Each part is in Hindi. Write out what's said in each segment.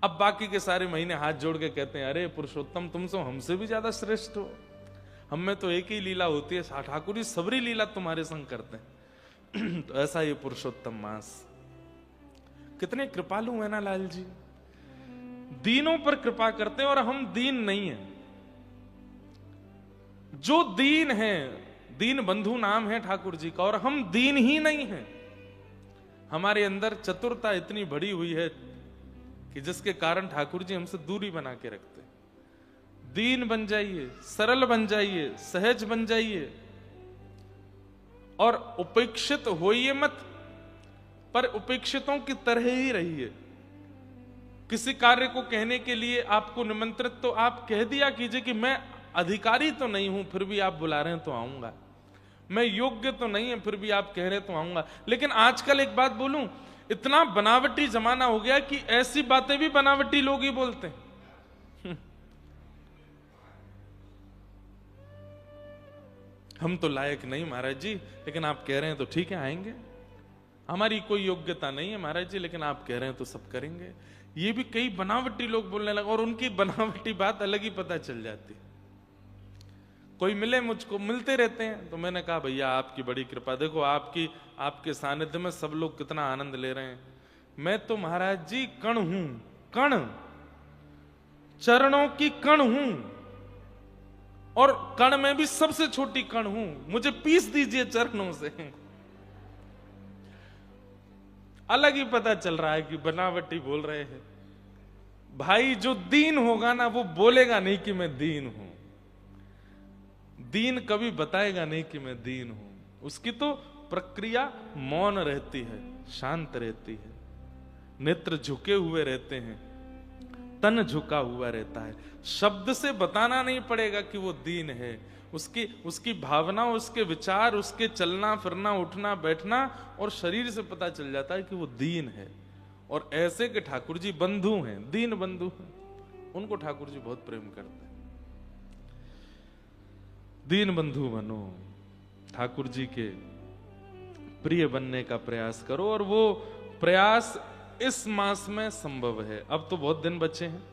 अब बाकी के सारे महीने हाथ जोड़ के कहते हैं, अरे पुरुषोत्तम तुम तो हमसे भी ज्यादा श्रेष्ठ हो, हम में तो एक ही लीला होती है, ठाकुर जी सबरी लीला तुम्हारे संग करते हैं। तो ऐसा ये पुरुषोत्तम मास, कितने कृपालु है ना लाल जी, दीनों पर कृपा करते हैं और हम दीन नहीं हैं। जो दीन है, दीन बंधु नाम है ठाकुर जी का, और हम दीन ही नहीं हैं। हमारे अंदर चतुरता इतनी बड़ी हुई है कि जिसके कारण ठाकुर जी हमसे दूरी बना के रखते। दीन बन जाइए, सरल बन जाइए, सहज बन जाइए, और उपेक्षित होइए मत, पर उपेक्षितों की तरह ही रहिए। किसी कार्य को कहने के लिए आपको निमंत्रित, तो आप कह दिया कीजिए कि मैं अधिकारी तो नहीं हूं, फिर भी आप बुला रहे हैं तो आऊंगा। मैं योग्य तो नहीं है, फिर भी आप कह रहे तो आऊंगा। लेकिन आजकल एक बात बोलूं, इतना बनावटी जमाना हो गया कि ऐसी बातें भी बनावटी लोग ही बोलते हैं। हम तो लायक नहीं महाराज जी, लेकिन आप कह रहे हैं तो ठीक है आएंगे। हमारी कोई योग्यता नहीं है महाराज जी, लेकिन आप कह रहे हैं तो सब करेंगे। ये भी कई बनावटी लोग बोलने लगे, और उनकी बनावटी बात अलग ही पता चल जाती। कोई मिले मुझको, मिलते रहते हैं, तो मैंने कहा भैया आपकी बड़ी कृपा, देखो आपके सानिध्य में सब लोग कितना आनंद ले रहे हैं। मैं तो महाराज जी कण हूं, कण, चरणों की कण हूं, और कण में भी सबसे छोटी कण हूं। मुझे पीस दीजिए चरणों से। अलग ही पता चल रहा है कि बनावटी बोल रहे हैं। भाई जो दीन होगा ना, वो बोलेगा नहीं कि मैं दीन हूं। दीन कभी बताएगा नहीं कि मैं दीन हूं। उसकी तो प्रक्रिया मौन रहती है, शांत रहती है, नेत्र झुके हुए रहते हैं, तन झुका हुआ रहता है। शब्द से बताना नहीं पड़ेगा कि वो दीन है। उसकी भावना, उसके विचार, उसके चलना फिरना, उठना बैठना और शरीर से पता चल जाता है कि वो दीन है। और ऐसे के ठाकुर जी बंधु हैं, दीन बंधु हैं, उनको ठाकुर जी बहुत प्रेम करते हैं। दीन बंधु बनो, ठाकुर जी के प्रिय बनने का प्रयास करो, और वो प्रयास इस मास में संभव है। अब तो बहुत दिन बचे हैं,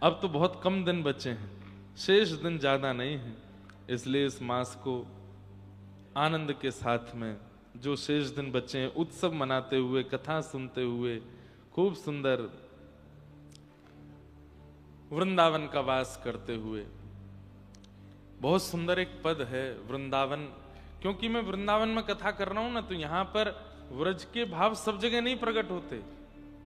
अब तो बहुत कम दिन बचे हैं, शेष दिन ज्यादा नहीं है। इसलिए इस मास को आनंद के साथ में, जो शेष दिन बचे हैं, उत्सव मनाते हुए, कथा सुनते हुए, खूब सुंदर वृंदावन का वास करते हुए। बहुत सुंदर एक पद है वृंदावन, क्योंकि मैं वृंदावन में कथा कर रहा हूं ना, तो यहां पर व्रज के भाव सब जगह नहीं प्रकट होते।